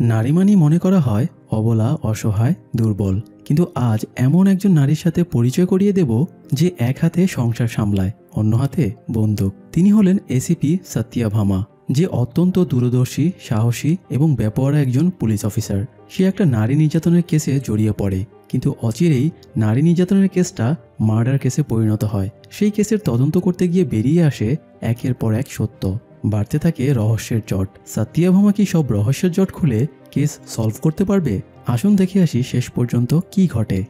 নারী মানেই মনে করা হয় অবলা, অসহায়, দুর্বল। কিন্তু আজ এমন একজন নারীর সাথে পরিচয় করিয়ে দেব যে এক হাতে সংসার সামলায়, অন্য হাতে বন্দুক। তিনি হলেন এসিপি সত্যভামা, যে অত্যন্ত দূরদর্শী, সাহসী এবং বেপরোয়া একজন পুলিশ অফিসার। সে একটা নারী নির্যাতনের কেসে জড়িয়ে পড়ে, কিন্তু অচিরেই নারী নির্যাতনের কেসটা মার্ডার কেসে পরিণত হয়। সেই কেসের তদন্ত করতে গিয়ে বেরিয়ে আসে একের পর এক সত্য। বাড়তে থাকে রহস্যের জট। সত্যভামা কি সব রহস্যের জট খুলে কেস সলভ করতে পারবে? আসুন দেখে আসি শেষ পর্যন্ত কি ঘটে।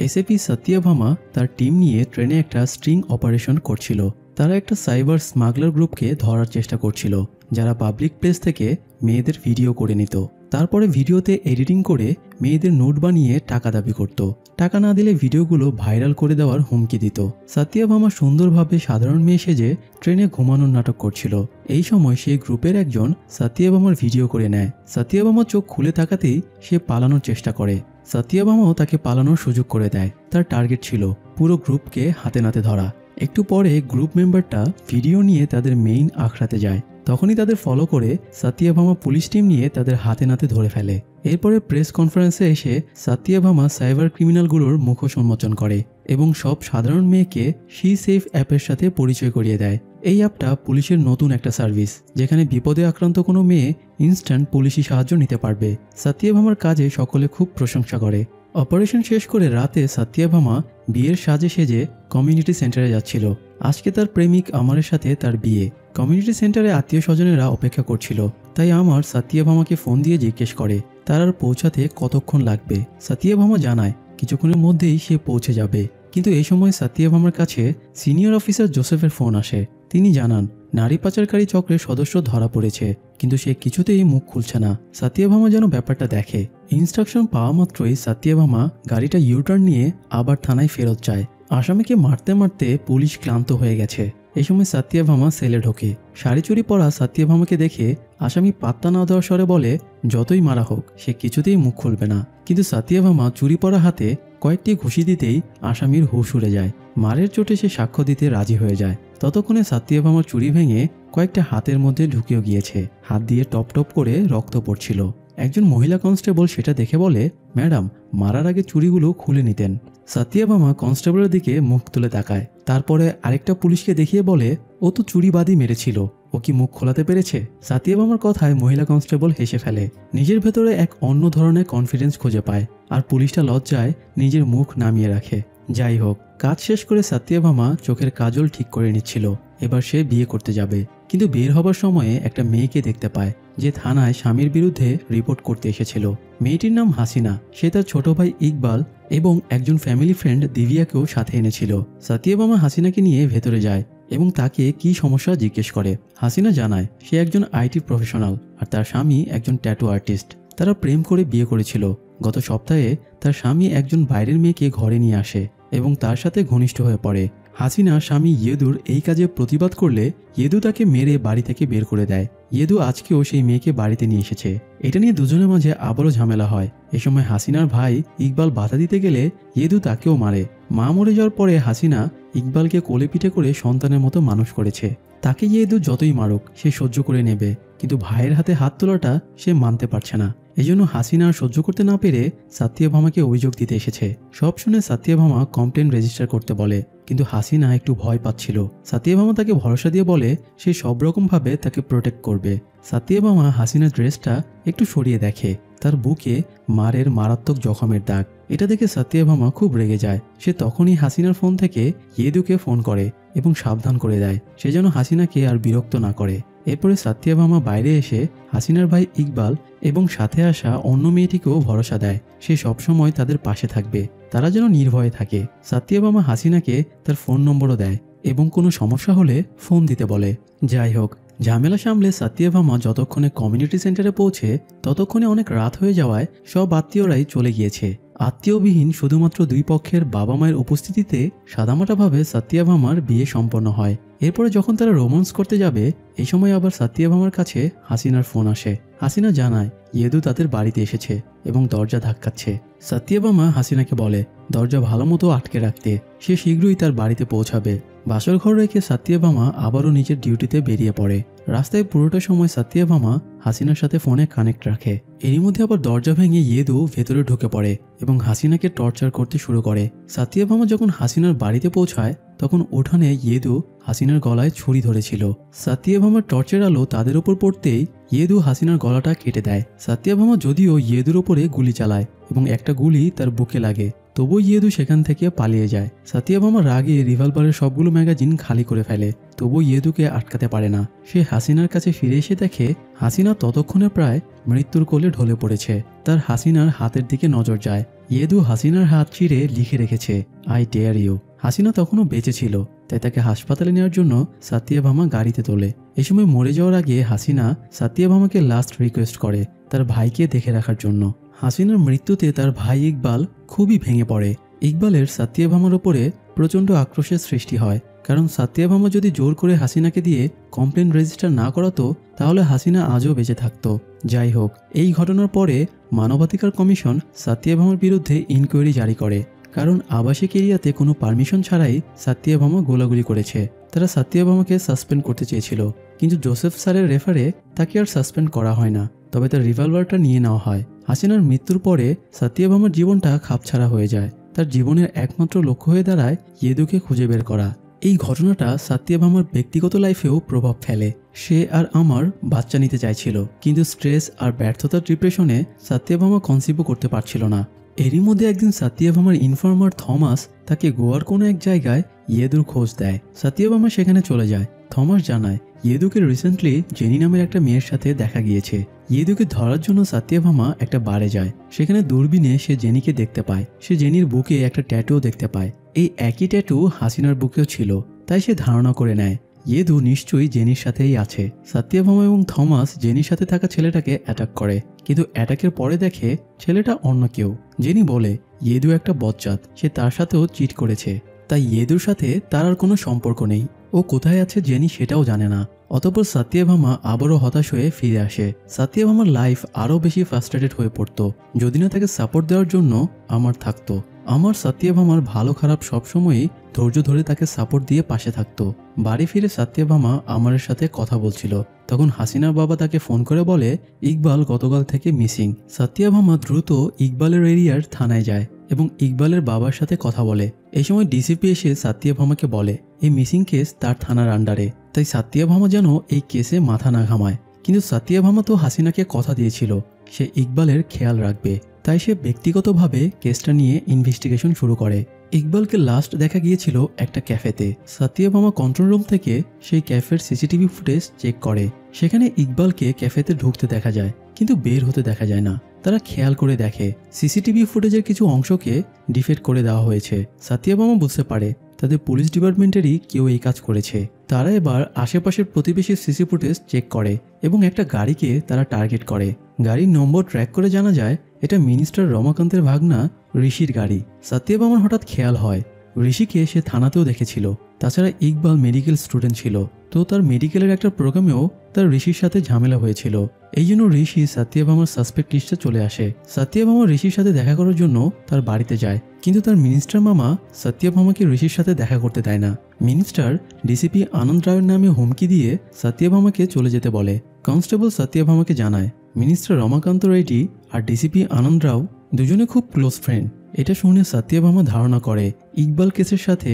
এসিপি সত্যভামা তার টিম নিয়ে ট্রেনে একটা স্ট্রিং অপারেশন করছিল। তারা একটা সাইবার স্মাগলার গ্রুপকে ধরার চেষ্টা করছিল, যারা পাবলিক প্লেস থেকে মেয়েদের ভিডিও করে নিত। তারপরে ভিডিওতে এডিটিং করে মেয়েদের নোট বানিয়ে টাকা দাবি করত। টাকা না দিলে ভিডিওগুলো ভাইরাল করে দেওয়ার হুমকি দিত। সত্যভামা সুন্দরভাবে সাধারণ মেয়ে সেজে ট্রেনে ঘুমানোর নাটক করছিল। এই সময় সেই গ্রুপের একজন সত্যভামার ভিডিও করে নেয়। সত্যভামা চোখ খুলে তাকাতেই সে পালানোর চেষ্টা করে। সত্যভামাও তাকে পালানোর সুযোগ করে দেয়। তার টার্গেট ছিল পুরো গ্রুপকে হাতে নাতে ধরা। একটু পরে গ্রুপ মেম্বারটা ভিডিও নিয়ে তাদের মেইন আখড়াতে যায়। তখনই তাদের ফলো করে সত্যভামা পুলিশ টিম নিয়ে তাদের হাতে নাতে ধরে ফেলে। এরপরে প্রেস কনফারেন্সে এসে সত্যভামা সাইবার ক্রিমিনালগুলোর মুখোশ উন্মোচন করে এবং সব সাধারণ মেয়েকে শি সেফ অ্যাপের সাথে পরিচয় করিয়ে দেয়। এই অ্যাপটা পুলিশের নতুন একটা সার্ভিস, যেখানে বিপদে আক্রান্ত কোনো মেয়ে ইনস্ট্যান্ট পুলিশি সাহায্য নিতে পারবে। সত্যভামার কাজে সকলে খুব প্রশংসা করে। অপারেশন শেষ করে রাতে সত্যভামা বিয়ের সাজে সেজে কমিউনিটি সেন্টারে যাচ্ছিল। আজকে তার প্রেমিক আমারের সাথে তার বিয়ে। কমিউনিটি সেন্টারে আত্মীয় স্বজনেরা অপেক্ষা করছিল, তাই আমার সত্যভামাকে ফোন দিয়ে জিজ্ঞেস করে তার আর পৌঁছাতে কতক্ষণ লাগবে। সত্যভামা জানায় কিছুক্ষণের মধ্যেই সে পৌঁছে যাবে। কিন্তু এই সময় সত্যভামার কাছে সিনিয়র অফিসার জোসেফের ফোন আসে। তিনি জানান নারী পাচারকারী চক্রের সদস্য ধরা পড়েছে, কিন্তু সে কিছুতেই মুখ খুলছে না। সত্যভামা যেন ব্যাপারটা দেখে। ইনস্ট্রাকশন পাওয়া মাত্রই সত্যভামা গাড়িটা ইউটার্ন নিয়ে আবার থানায় ফেরত যায়। আসামিকে মারতে মারতে পুলিশ ক্লান্ত হয়ে গেছে। এই সময় সত্যভামা সেলে ঢোকে। শাড়ি চুরি পরা সত্যভামাকে দেখে আসামি পাত্তা না দেওয়ার স্বরে বলে যতই মারা হোক সে কিছুতেই মুখ খুলবে না। কিন্তু সত্যভামা চুরি পরা হাতে কয়েকটি ঘুষি দিতেই আসামির হুঁশ উড়ে যায়। মারের চোটে সে সাক্ষ্য দিতে রাজি হয়ে যায়। ততক্ষণে সত্যভামার চুরি ভেঙে কয়েকটা হাতের মধ্যে ঢুকিয়ে গিয়েছে। হাত দিয়ে টপ টপ করে রক্ত পড়ছিল। একজন মহিলা কনস্টেবল সেটা দেখে বলে, ম্যাডাম, মারার আগে চুরিগুলো খুলে নিতেন। সত্যভামা কনস্টেবলের দিকে মুখ তুলে তাকায়। তারপরে আরেকটা পুলিশকে দেখিয়ে বলে, ও তো চুরিবাদী মেরেছিল, ও কি মুখ খোলাতে পেরেছে? সত্যভামার কথায় মহিলা কনস্টেবল হেসে ফেলে। নিজের ভেতরে এক অন্য ধরনের কনফিডেন্স খুঁজে পায়, আর পুলিশটা লজ্জায় নিজের মুখ নামিয়ে রাখে। যাই হোক, কাজ শেষ করে সত্যভামা চোখের কাজল ঠিক করে নিচ্ছিল। এবার সে বিয়ে করতে যাবে। কিন্তু বের হবার সময়ে একটা মেয়েকে দেখতে পায়, যে থানায় স্বামীর বিরুদ্ধে রিপোর্ট করতে এসেছিল। মেয়েটির নাম হাসিনা। সে তার ছোট ভাই ইকবাল এবং একজন ফ্যামিলি ফ্রেন্ড দিভিয়াকেও সাথে এনেছিল। সত্যভামা হাসিনাকে নিয়ে ভেতরে যায় এবং তাকে কি সমস্যা জিজ্ঞেস করে। হাসিনা জানায় সে একজন আইটি প্রফেশনাল আর তার স্বামী একজন ট্যাটু আর্টিস্ট। তারা প্রেম করে বিয়ে করেছিল। গত সপ্তাহে তার স্বামী একজন বাইরের মেয়েকে ঘরে নিয়ে আসে এবং তার সাথে ঘনিষ্ঠ হয়ে পড়ে। হাসিনা স্বামী ইয়েদুর এই কাজে প্রতিবাদ করলে ইয়েদু তাকে মেরে বাড়ি থেকে বের করে দেয়। ইয়েদু আজকেও সেই মেয়েকে বাড়িতে নিয়ে এসেছে। এটা নিয়ে দুজনের মাঝে আবারও ঝামেলা হয়। এ সময় হাসিনার ভাই ইকবাল বাধা দিতে গেলে ইয়েদু তাকেও মারে। মা মরে যাওয়ার পরে হাসিনা ইকবালকে কোলে পিঠে করে সন্তানের মতো মানুষ করেছে। তাকে ইয়েদু যতই মারুক সে সহ্য করে নেবে, কিন্তু ভাইয়ের হাতে হাত তোলাটা সে মানতে পারছে না। এজন্য হাসিনা সহ্য করতে না পেরে সত্যভামাকে অভিযোগ দিতে এসেছে। সব শুনে সত্যভামা কমপ্লেন রেজিস্টার করতে বলে, কিন্তু হাসিনা একটু ভয় পাচ্ছিল। সত্যভামা তাকে ভরসা দিয়ে বলে সে সব রকম ভাবে তাকে প্রোটেক্ট করবে। সত্যভামা হাসিনার ড্রেসটা একটু সরিয়ে দেখে, তার বুকে মারের মারাত্মক জখমের দাগ। এটা দেখে সত্যভামা খুব রেগে যায়। সে তখনই হাসিনার ফোন থেকে ইয়েদুকে ফোন করে এবং সাবধান করে দেয় সে যেন হাসিনাকে আর বিরক্ত না করে। এরপরে সত্যভামা বাইরে এসে হাসিনার ভাই ইকবাল এবং সাথে আসা অন্য মেয়েটিকেও ভরসা দেয় সে সবসময় তাদের পাশে থাকবে, তারা যেন নির্ভয়ে থাকে। সত্যভামা হাসিনাকে তার ফোন নম্বরও দেয় এবং কোনো সমস্যা হলে ফোন দিতে বলে। যাই হোক, ঝামেলা সামলে সত্যভামা যতক্ষণে কমিউনিটি সেন্টারে পৌঁছে ততক্ষণে অনেক রাত হয়ে যাওয়ায় সব আত্মীয়রাই চলে গিয়েছে। আত্মীয়বিহীন শুধুমাত্র দুই পক্ষের বাবা মায়ের উপস্থিতিতে সাদামাটাভাবে সত্যভামার বিয়ে সম্পন্ন হয়। এরপরে যখন তারা রোমান্স করতে যাবে এই সময় আবার সত্যভামার কাছে হাসিনার ফোন আসে। হাসিনা জানায় ইয়েদু তাদের বাড়িতে এসেছে এবং দরজা ধাক্কাচ্ছে। সত্যভামা হাসিনাকে বলে দরজা ভালো মতো আটকে রাখতে, সে শীঘ্রই তার বাড়িতে পৌঁছাবে। বাসর ঘর রেখে সত্যভামা আবারও নিজের ডিউটিতে বেরিয়ে পড়ে। রাস্তায় পুরোটা সময় সত্যভামা হাসিনার সাথে ফোনে কানেক্ট রাখে। এরই মধ্যে আবার দরজা ভেঙে ইয়েদু ভেতরে ঢুকে পড়ে এবং হাসিনাকে টর্চার করতে শুরু করে। সাতিয়াভামা যখন হাসিনার বাড়িতে পৌঁছায় তখন উঠানে ইয়েদু হাসিনার গলায় ছুরি ধরেছিল। সাতিয়াভামার টর্চের আলো তাদের ওপর পড়তেই ইয়েদু হাসিনার গলাটা কেটে দেয়। সাতিয়াভামা যদিও ইয়েদুর ওপরে গুলি চালায় এবং একটা গুলি তার বুকে লাগে, তবুও ইয়েদু সেখান থেকে পালিয়ে যায়। সাতিয়াভামা রাগে রিভলভারের সবগুলো ম্যাগাজিন খালি করে ফেলে, তবুও ইয়েদুকে আটকাতে পারে না। সে হাসিনার কাছে ফিরে এসে দেখে হাসিনা ততক্ষণে প্রায় মৃত্যুর কোলে ঢলে পড়েছে। তার হাসিনার হাতের দিকে নজর যায়। ইয়েদু হাসিনার হাত চিরে লিখে রেখেছে, আই ডেয়ার ইউ। হাসিনা তখনও বেঁচে ছিল, তাই তাকে হাসপাতালে নেওয়ার জন্য সাতিয়াভামা গাড়িতে তোলে। এই সময় মরে যাওয়ার আগে হাসিনা সাতিয়াভামাকে লাস্ট রিকোয়েস্ট করে তার ভাইকে দেখে রাখার জন্য। হাসিনার মৃত্যুতে তার ভাই ইকবাল খুবই ভেঙে পড়ে। ইকবালের সাতিয়াভামার ওপরে প্রচণ্ড আক্রোশের সৃষ্টি হয়, কারণ সাতিয়াভামা যদি জোর করে হাসিনাকে দিয়ে কমপ্লেন রেজিস্টার না করাতো তাহলে হাসিনা আজও বেঁচে থাকতো। যাই হোক, এই ঘটনার পরে মানবাধিকার কমিশন সাতিয়াভামার বিরুদ্ধে ইনকোয়ারি জারি করে, কারণ আবাসিক এরিয়াতে কোনো পারমিশন ছাড়াই সাতিয়াভামা গোলাগুলি করেছে। তারা সাতিয়াভামাকে সাসপেন্ড করতে চেয়েছিল, কিন্তু জোসেফ স্যারের রেফারে তাকে আর সাসপেন্ড করা হয় না, তবে তার রিভলভারটা নিয়ে নেওয়া হয়। হাসিনার মৃত্যুর পরে সাতিয়াভামার জীবনটা খাপছাড়া হয়ে যায়। তার জীবনের একমাত্র লক্ষ্য হয়ে দাঁড়ায় ইয়েদুকে খুঁজে বের করা। এই ঘটনাটা সাতিয়াভামার ব্যক্তিগত লাইফেও প্রভাব ফেলে। সে আর আমার বাচ্চা নিতে চাইছিল, কিন্তু স্ট্রেস আর ব্যর্থতার ডিপ্রেশনে সাতিয়াভামা কনসিভও করতে পারছিল না। এরই মধ্যে একদিন সাতিয়াভামার ইনফর্মার থমাস তাকে গোয়ার কোনো এক জায়গায় ইয়েদুর খোঁজ দেয়। সাতিয়াভামা সেখানে চলে যায়। থমাস জানায় ইয়েদুকে রিসেন্টলি জেনি নামের একটা মেয়ের সাথে দেখা গিয়েছে। ইয়েদুকে ধরার জন্য সাতিয়াভামা একটা বারে যায়। সেখানে দূরবীনে সে জেনিকে দেখতে পায়। সে জেনির বুকে একটা ট্যাটুও দেখতে পায়। এই একই ট্যাটু হাসিনার বুকেও ছিল, তাই সে ধারণা করে নেয় ইয়েদু নিশ্চয়ই জেনির সাথেই আছে। সাতিয়াভামা এবং থমাস জেনির সাথে থাকা ছেলেটাকে অ্যাটাক করে, কিন্তু অ্যাটাকের পরে দেখে ছেলেটা অন্য কেউ। জেনি বলে ইয়েদু একটা বজ্জাত, সে তার সাথেও চিট করেছে, তাই ইয়েদুর সাথে তার আর কোনো সম্পর্ক নেই। ও কোথায় আছে জেনি সেটাও জানে না। অতঃপর সাতিয়াভামা আবারও হতাশ হয়ে ফিরে আসে। সাতিয়াভামার লাইফ আরও বেশি ফ্রাস্ট্রেটেড হয়ে পড়তো যদি না তাকে সাপোর্ট দেওয়ার জন্য আমার থাকতো। আমার সাতিয়াভামার ভালো খারাপ সবসময়ই ধৈর্য ধরে তাকে সাপোর্ট দিয়ে পাশে থাকতো। বাড়ি ফিরে সাতিয়াভামা আমারের সাথে কথা বলছিল, তখন হাসিনার বাবা তাকে ফোন করে বলে ইকবাল গতকাল থেকে মিসিং। সাতিয়াভামা দ্রুত ইকবালের এরিয়ার থানায় যায় এবং ইকবালের বাবার সাথে কথা বলে। এই সময় ডিসিপি এসে সাতিয়াভামাকে বলে এই মিসিং কেস তার থানার আন্ডারে, তাই সাতিয়াভামা যেন এই কেসে মাথা না ঘামায়। কিন্তু সাতিয়াভামা তো হাসিনাকে কথা দিয়েছিল সে ইকবালের খেয়াল রাখবে, তাই সে ব্যক্তিগতভাবে কেসটা নিয়ে ইনভেস্টিগেশন শুরু করে। ইকবালকে লাস্ট দেখা গিয়েছিল একটা ক্যাফেতে। সাতিয়াভামা কন্ট্রোল রুম থেকে সেই ক্যাফের সিসিটিভি ফুটেজ চেক করে। সেখানে ইকবালকে ক্যাফেতে ঢুকতে দেখা যায়, কিন্তু বের হতে দেখা যায় না। তারা খেয়াল করে দেখে সিসিটিভি ফুটেজের কিছু অংশকে ডিফেক্ট করে দেওয়া হয়েছে। সাতিয়াভামা বুঝতে পারে তাদের পুলিশ ডিপার্টমেন্টেরই কেউ এই কাজ করেছে। তারা এবার আশেপাশের প্রতিবেশীর সিসি ফুটেজ চেক করে এবং একটা গাড়িকে তারা টার্গেট করে। গাড়ির নম্বর ট্র্যাক করে জানা যায় এটা মিনিস্টার রমাকান্তের ভাগনা ঋষির গাড়ি। সাতিয়াভামার হঠাৎ খেয়াল হয় ঋষিকে সে থানাতেও দেখেছিল। তাছাড়া ইকবাল মেডিকেল স্টুডেন্ট ছিল, তো তার মেডিকেলের একটা প্রোগ্রামেও তার ঋষির সাথে ঝামেলা হয়েছিল। এই জন্য ঋষি সাতিয়াভামার সাসপেক্ট লিস্টে চলে আসে। সাতিয়াভামা ঋষির সাথে দেখা করার জন্য তার বাড়িতে যায়, কিন্তু তার মিনিস্টার মামা সাতিয়াভামাকে ঋষির সাথে দেখা করতে দেয় না। মিনিস্টার ডিসিপি আনন্দ রায়ের নামে হুমকি দিয়ে সাতিয়াভামাকে চলে যেতে বলে। কনস্টেবল সাতিয়াভামাকে জানায় মিনিস্টার রমাকান্ত রেড্ডি আর ডিসিপি আনন্দ রাও দুজনে খুব ক্লোজ ফ্রেন্ড। এটা শুনে সাতিয়াভামা ধারণা করে ইকবাল কেসের সাথে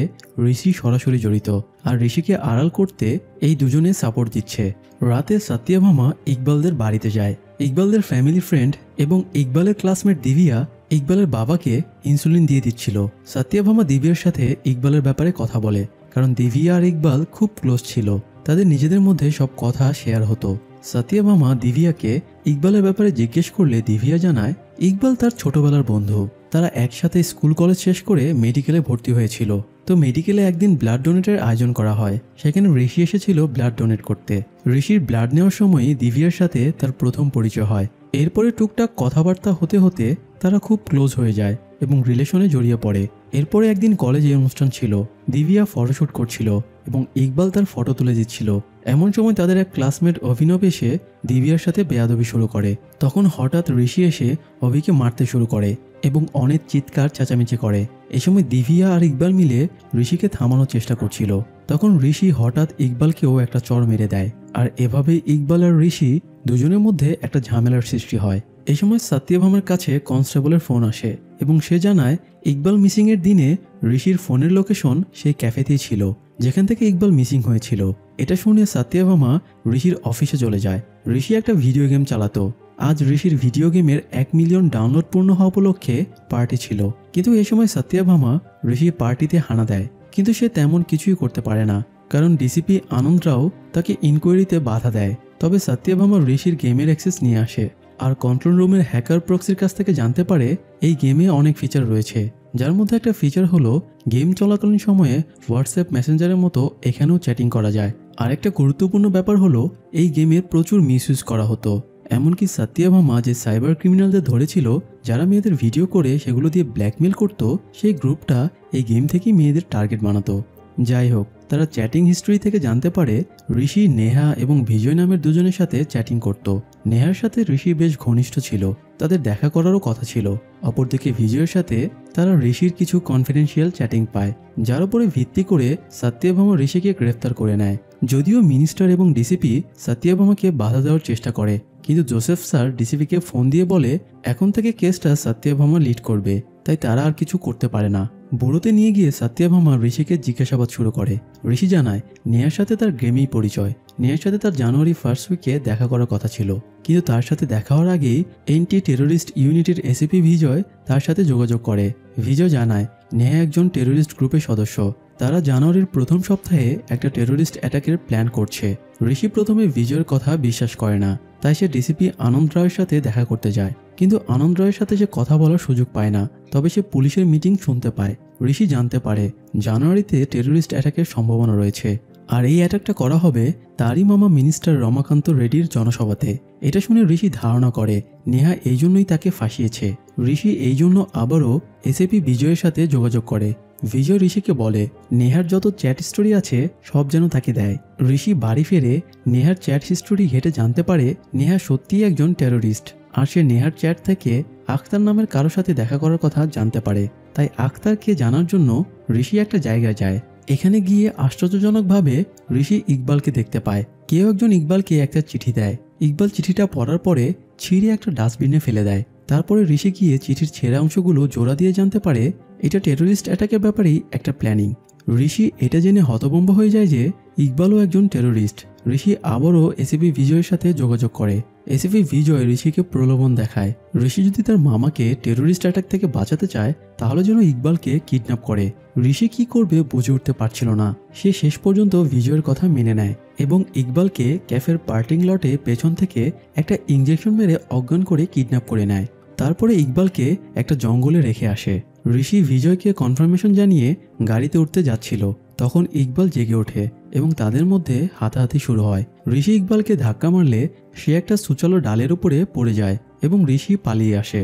ঋষি সরাসরি জড়িত, আর ঋষিকে আড়াল করতে এই দুজনে সাপোর্ট দিচ্ছে। রাতে সাতিয়াভামা ইকবালদের বাড়িতে যায়। ইকবালদের ফ্যামিলি ফ্রেন্ড এবং ইকবালের ক্লাসমেট দিভিয়া ইকবালের বাবাকে ইনসুলিন দিয়ে দিচ্ছিল। সাতিয়াভামা দিভিয়ার সাথে ইকবালের ব্যাপারে কথা বলে, কারণ দিভিয়া আর ইকবাল খুব ক্লোজ ছিল। তাদের নিজেদের মধ্যে সব কথা শেয়ার হতো। সাতিয়াভামা দিভিয়াকে ইকবালের ব্যাপারে জিজ্ঞেস করলে দিভিয়া জানায় ইকবাল তার ছোটবেলার বন্ধু। তারা একসাথে স্কুল কলেজ শেষ করে মেডিকেলে ভর্তি হয়েছিল। তো মেডিকেলে একদিন ব্লাড ডোনেটের আয়োজন করা হয়, সেখানে ঋষি এসেছিল ব্লাড ডোনেট করতে। ঋষির ব্লাড নেওয়ার সময় দিভিয়ার সাথে তার প্রথম পরিচয় হয়। এরপরে টুকটাক কথাবার্তা হতে হতে তারা খুব ক্লোজ হয়ে যায় এবং রিলেশনে জড়িয়ে পড়ে। এরপরে একদিন কলেজে অনুষ্ঠান ছিল, দিভিয়া ফটোশ্যুট করছিল এবং ইকবাল তার ফটো তুলে দিচ্ছিল। এমন সময় তাদের এক ক্লাসমেট অভিনব এসে দিভিয়ার সাথে বেয়াদবি শুরু করে। তখন হঠাৎ ঋষি এসে অভিকে মারতে শুরু করে এবং অনেক চিৎকার চেঁচামেচি করে। এই সময় দিভিয়া আর ইকবাল মিলে ঋষিকে থামানোর চেষ্টা করছিল। তখন ঋষি হঠাৎ ইকবালকেও একটা চড় মেরে দেয়, আর এভাবে ইকবাল আর ঋষি দুজনের মধ্যে একটা ঝামেলার সৃষ্টি হয়। এই সময় সত্যভামার কাছে কনস্টেবলের ফোন আসে এবং সে জানায় ইকবাল মিসিং এর দিনে ঋষির ফোনের লোকেশন সেই ক্যাফেতেই ছিল যেখান থেকে ইকবাল মিসিং হয়েছিল। এটা শুনে সত্যভামা ঋষির অফিসে চলে যায়। ঋষি একটা ভিডিও গেম চালাতো। আজ ঋষির ভিডিও গেমের 1 মিলিয়ন ডাউনলোড পূর্ণ হওয়া উপলক্ষে পার্টি ছিল, কিন্তু এই সময় সত্যভামা ঋষির পার্টিতে হানা দেয়, কিন্তু সে তেমন কিছুই করতে পারে না কারণ ডিসিপি আনন্দ রাও তাকে ইনকোয়ারিতে বাধা দেয়। তবে সত্যভামা ঋষির গেমের অ্যাক্সেস নিয়ে আসে আর কন্ট্রোল রুমের হ্যাকার প্রক্সির কাছ থেকে জানতে পারে এই গেমে অনেক ফিচার রয়েছে, যার মধ্যে একটা ফিচার হলো গেম চলাকালীন সময়ে হোয়াটসঅ্যাপ মেসেঞ্জারের মতো এখানেও চ্যাটিং করা যায়। আর একটা গুরুত্বপূর্ণ ব্যাপার হলো এই গেমের প্রচুর মিসইউজ করা হতো, এমনকি সত্যভামা যে সাইবার ক্রিমিনালদের ধরেছিল যারা মেয়েদের ভিডিও করে সেগুলো দিয়ে ব্ল্যাকমেল করত, সেই গ্রুপটা এই গেম থেকেই মেয়েদের টার্গেট বানাতো। যাই হোক, তারা চ্যাটিং হিস্ট্রি থেকে জানতে পারে ঋষি নেহা এবং বিজয় নামের দুজনের সাথে চ্যাটিং করত। নেহার সাথে ঋষি বেশ ঘনিষ্ঠ ছিল, তাদের দেখা করারও কথা ছিল। অপরদিকে বিজয়ের সাথে তারা ঋষির কিছু কনফিডেন্সিয়াল চ্যাটিং পায়, যার উপরে ভিত্তি করে সত্যভামা ঋষিকে গ্রেফতার করে নেয়। যদিও মিনিস্টার এবং ডিসিপি সত্যভামাকে বাধা দেওয়ার চেষ্টা করে, কিন্তু জোসেফ স্যার ডিসিপিকে ফোন দিয়ে বলে এখন থেকে কেসটা সত্যভামা লিড করবে, তাই তারা আর কিছু করতে পারে না। বুড়োতে নিয়ে গিয়ে সত্যভামা ঋষিকে জিজ্ঞাসাবাদ শুরু করে। ঋষি জানায় নেহার সাথে তার গেমেই পরিচয়। নেহার সাথে তার জানুয়ারি 1st উইকে দেখা করার কথা ছিল, কিন্তু তার সাথে দেখা হওয়ার আগেই এন্টি টেরোরিস্ট ইউনিটের এসিপি বিজয় তার সাথে যোগাযোগ করে। বিজয় জানায় নেহা একজন টেরোরিস্ট গ্রুপের সদস্য। তারা জানুয়ারির প্রথম সপ্তাহে একটা টেরোরিস্ট অ্যাটাকের প্ল্যান করছে। ঋষি প্রথমে বিজয়ের কথা বিশ্বাস করে না, তাই সে ডিসিপি আনন্দ রায়ের সাথে দেখা করতে যায়, কিন্তু আনন্দ রায়ের সাথে সে কথা বলার সুযোগ পায় না। তবে সে পুলিশের মিটিং শুনতে পায়। ঋষি জানতে পারে জানুয়ারিতে টেরোরিস্ট অ্যাটাকের সম্ভাবনা রয়েছে, আর এই অ্যাটাকটা করা হবে তারই মামা মিনিস্টার রমাকান্ত রেড্ডির জনসভাতে। এটা শুনে ঋষি ধারণা করে নেহা এই জন্যই তাকে ফাঁসিয়েছে। ঋষি এই জন্য আবারও এসিপি বিজয়ের সাথে যোগাযোগ করে। বিজয় ঋষিকে বলে নেহার যত চ্যাট হিস্টোরি আছে সব যেন তাকে দেয়। ঋষি বাড়ি ফিরে নেহার চ্যাট হিস্টোরি ঘেটে জানতে পারে নেহা সত্যিই একজন টেরোরিস্ট, আর সে নেহার চ্যাট থেকে আখতার নামের কারোর সাথে দেখা করার কথা জানতে পারে। তাই আখতারকে জানার জন্য ঋষি একটা জায়গায় যায়। এখানে গিয়ে আশ্চর্যজনকভাবে ঋষি ইকবালকে দেখতে পায়। কেউ একজন ইকবালকে একটা চিঠি দেয়। ইকবাল চিঠিটা পড়ার পরে ছিঁড়ে একটা ডাস্টবিনে ফেলে দেয়। তারপরে ঋষি গিয়ে চিঠির ছেঁড়া অংশগুলো জোড়া দিয়ে জানতে পারে এটা টেরোরিস্ট অ্যাটাকের ব্যাপারেই একটা প্ল্যানিং। ঋষি এটা জেনে হতভম্ব হয়ে যায় যে ইকবালও একজন টেরোরিস্ট। ঋষি আবারও এসিপি বিজয়ের সাথে যোগাযোগ করে। এসিপি বিজয় ঋষিকে প্রলোভন দেখায় ঋষি যদি তার মামাকে টেরোরিস্ট অ্যাটাক থেকে বাঁচাতে চায় তাহলে যেন ইকবালকে কিডন্যাপ করে। ঋষি কি করবে বুঝে উঠতে পারছিল না। সে শেষ পর্যন্ত বিজয়ের কথা মেনে নেয় এবং ইকবালকে ক্যাফের পার্কিং লটে পেছন থেকে একটা ইঞ্জেকশন মেরে অজ্ঞান করে কিডন্যাপ করে নেয়। তারপরে ইকবালকে একটা জঙ্গলে রেখে আসে। ঋষি বিজয়কে কনফার্মেশন জানিয়ে গাড়িতে উঠতে যাচ্ছিল, তখন ইকবাল জেগে ওঠে এবং তাদের মধ্যে হাতাহাতি শুরু হয়। ঋষি ইকবালকে ধাক্কা মারলে সে একটা সুচালো ডালের উপরে পড়ে যায় এবং ঋষি পালিয়ে আসে।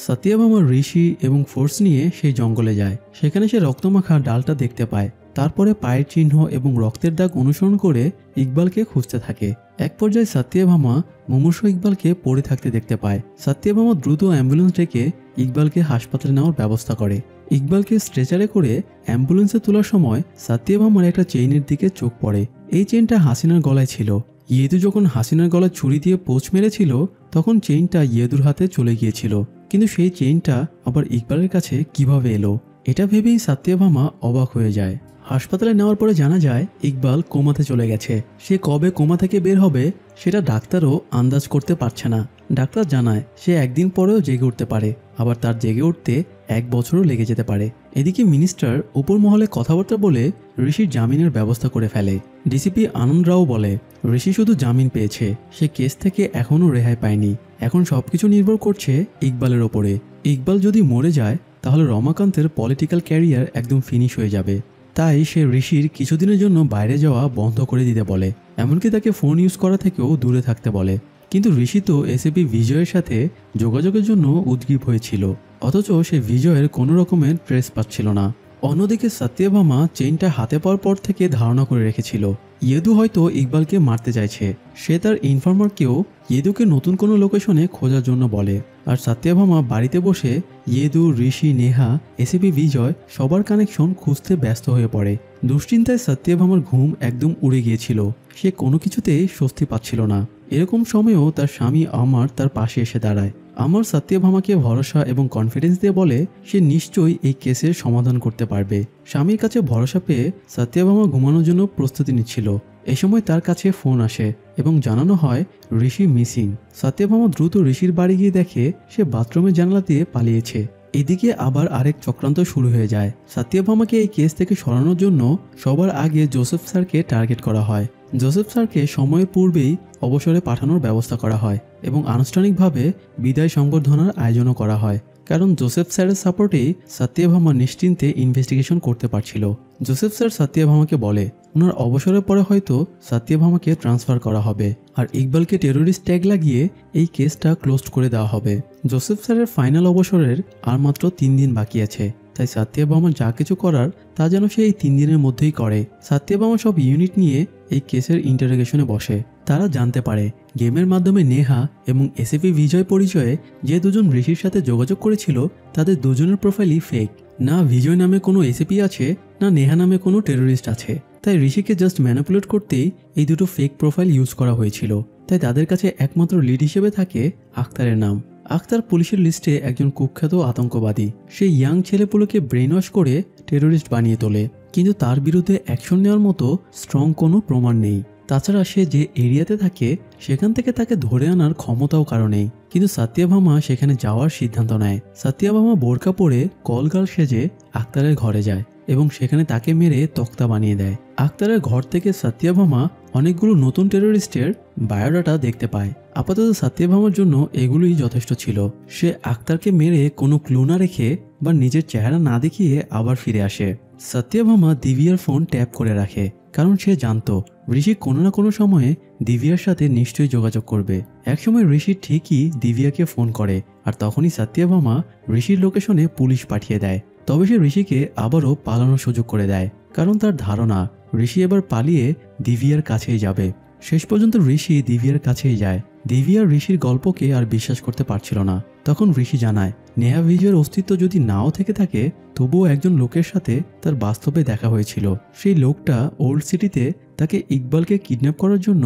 সত্যভামা ঋষি এবং ফোর্স নিয়ে সেই জঙ্গলে যায়। সেখানে সে রক্তমাখা ডালটা দেখতে পায়। তারপরে পায়ের চিহ্ন এবং রক্তের দাগ অনুসরণ করে ইকবালকে খুঁজতে থাকে। এক পর্যায়ে সত্যভামা মুমূর্ষু ইকবালকে পড়ে থাকতে দেখতে পায়। সত্যভামা দ্রুত অ্যাম্বুলেন্স ডেকে ইকবালকে হাসপাতালে নেওয়ার ব্যবস্থা করে। ইকবালকে স্ট্রেচারে করে অ্যাম্বুলেন্সে তোলার সময় সত্যভামার একটা চেইনের দিকে চোখ পড়ে। এই চেইনটা হাসিনার গলায় ছিল। ইয়েদু যখন হাসিনার গলায় ছুরি দিয়ে পোঁচ মেরেছিল তখন চেইনটা ইয়েদুর হাতে চলে গিয়েছিল, কিন্তু সেই চেইনটা আবার ইকবালের কাছে কিভাবে এলো এটা ভেবেই সত্যভামা অবাক হয়ে যায়। হাসপাতালে নেওয়ার পরে জানা যায় ইকবাল কোমাতে চলে গেছে। সে কবে কোমা থেকে বের হবে সেটা ডাক্তারও আন্দাজ করতে পারছে না। ডাক্তার জানায় সে একদিন পরেও জেগে উঠতে পারে, আবার তার জেগে উঠতে 1 বছরও লেগে যেতে পারে। এদিকে মিনিস্টার উপর মহলে কথাবার্তা বলে ঋষির জামিনের ব্যবস্থা করে ফেলে। ডিসিপি আনন্দ রাও বলে ঋষি শুধু জামিন পেয়েছে, সে কেস থেকে এখনও রেহাই পায়নি। এখন সবকিছু নির্ভর করছে ইকবালের ওপরে। ইকবাল যদি মরে যায় তাহলে রমাকান্তের পলিটিক্যাল ক্যারিয়ার একদম ফিনিশ হয়ে যাবে। তাই সে ঋষির কিছুদিনের জন্য বাইরে যাওয়া বন্ধ করে দিতে বলে, এমনকি তাকে ফোন ইউজ করা থেকেও দূরে থাকতে বলে। কিন্তু ঋষি তো এসিপি বিজয়ের সাথে যোগাযোগের জন্য উদ্গ্রীব হয়েছিল, অথচ সে বিজয়ের কোনো রকমের ট্রেস পাচ্ছিল না। অন্যদিকে সত্যভামা চেইনটা হাতে পাওয়ার পর থেকে ধারণা করে রেখেছিল ইয়েদু হয়তো ইকবালকে মারতে চাইছে। সে তার ইনফর্মারকেও ইয়েদুকে নতুন কোনো লোকেশনে খোঁজার জন্য বলে, আর সত্যভামা বাড়িতে বসে ইয়েদু, ঋষি, নেহা, এসিপি বিজয় সবার কানেকশন খুঁজতে ব্যস্ত হয়ে পড়ে। দুশ্চিন্তায় সত্যভামার ঘুম একদম উড়ে গিয়েছিল। সে কোনো কিছুতেই স্বস্তি পাচ্ছিল না। এরকম সময়েও তার স্বামী আমার তার পাশে এসে দাঁড়ায়। আমার সত্যভামাকে ভরসা এবং কনফিডেন্স দিয়ে বলে সে নিশ্চয়ই এই কেসের সমাধান করতে পারবে। স্বামীর কাছে ভরসা পেয়ে সত্যভামা ঘুমানোর জন্য প্রস্তুতি নিচ্ছিল। এ সময় তার কাছে ফোন আসে এবং জানানো হয় ঋষি মিসিং। সত্যভামা দ্রুত ঋষির বাড়ি গিয়ে দেখে সে বাথরুমের জানালা দিয়ে পালিয়েছে। এদিকে আবার আরেক চক্রান্ত শুরু হয়ে যায়। সত্যভামাকে এই কেস থেকে সরানোর জন্য সবার আগে জোসেফ স্যারকে টার্গেট করা হয়। জোসেফ স্যারকে সময়ের পূর্বেই অবসরে পাঠানোর ব্যবস্থা করা হয় এবং আনুষ্ঠানিকভাবে বিদায় সংবর্ধনার আয়োজনও করা হয়, কারণ জোসেফ স্যারের সাপোর্টেই সত্যভামা নিশ্চিন্তে ইনভেস্টিগেশন করতে পারছিল। জোসেফ স্যার সত্যভামাকে বলে ওনার অবসরের পরে হয়তো সত্যভামাকে ট্রান্সফার করা হবে আর ইকবালকে টেরোরিস্ট ট্যাগ লাগিয়ে এই কেসটা ক্লোজ করে দেওয়া হবে। জোসেফ স্যারের ফাইনাল অবসরের আর মাত্র 3 দিন বাকি আছে, তাই সত্যভামা যা কিছু করার তা যেন সে এই 3 দিনের মধ্যেই করে। সত্যভামা সব ইউনিট নিয়ে এই কেসের ইন্টারোগেশনে বসে। তারা জানতে পারে গেমের মাধ্যমে নেহা এবং এসিপি বিজয় পরিচয়ে যে দুজন ঋষির সাথে যোগাযোগ করেছিল তাদের দুজনের প্রোফাইলই ফেক। না বিজয় নামে কোনো এসিপি আছে, না নেহা নামে কোনো টেরোরিস্ট আছে। তাই ঋষিকে জাস্ট ম্যানিপুলেট করতেই এই দুটো ফেক প্রোফাইল ইউজ করা হয়েছিল। তাই তাদের কাছে একমাত্র লিড হিসেবে থাকে আখতারের নাম। আখতার পুলিশের লিস্টে একজন কুখ্যাত আতঙ্কবাদী। সে ইয়াং ছেলেপুলোকে ব্রেন ওয়াশ করে টেরোরিস্ট বানিয়ে তোলে, কিন্তু তার বিরুদ্ধে অ্যাকশন নেওয়ার মতো স্ট্রং কোনো প্রমাণ নেই। তাছাড়া সে যে এরিয়াতে থাকে সেখান থেকে তাকে ধরে আনার ক্ষমতাও কারো নেই। কিন্তু সত্যভামা সেখানে যাওয়ার সিদ্ধান্ত নেয়। সত্যভামা বোরকা পরে কলগার্ল সেজে আখতারের ঘরে যায় এবং সেখানে তাকে মেরে তক্তা বানিয়ে দেয়। আখতারের ঘর থেকে সত্যভামা অনেকগুলো নতুন টেরোরিস্টের বায়োডাটা দেখতে পায়। আপাতত সত্যভামার জন্য এগুলোই যথেষ্ট ছিল। সে আখতারকে মেরে কোনো ক্লু না রেখে বা নিজের চেহারা না দেখিয়ে আবার ফিরে আসে। সত্যভামা দিব্যার ফোন ট্যাপ করে রাখে, কারণ সে জানতো ঋষি কোনো না কোনো সময়ে দিব্যার সাথে নিশ্চয়ই যোগাযোগ করবে। একসময় ঋষি ঠিকই দিব্যাকে ফোন করে আর তখনই সত্যভামা ঋষির লোকেশনে পুলিশ পাঠিয়ে দেয়। তবে সে ঋষিকে আবারও পালানোর সুযোগ করে দেয়, কারণ তার ধারণা ঋষি এবার পালিয়ে দিব্যার কাছেই যাবে। শেষ পর্যন্ত ঋষি দিব্যার কাছেই যায়। দিব্যা ঋষির গল্পকে আর বিশ্বাস করতে পারছিল না। তখন ঋষি জানায় নেহা বিজয়ের অস্তিত্ব যদি নাও থেকে থাকে তবুও একজন লোকের সাথে তার বাস্তবে দেখা হয়েছিল। সেই লোকটা ওল্ড সিটিতে তাকে ইকবালকে কিডন্যাপ করার জন্য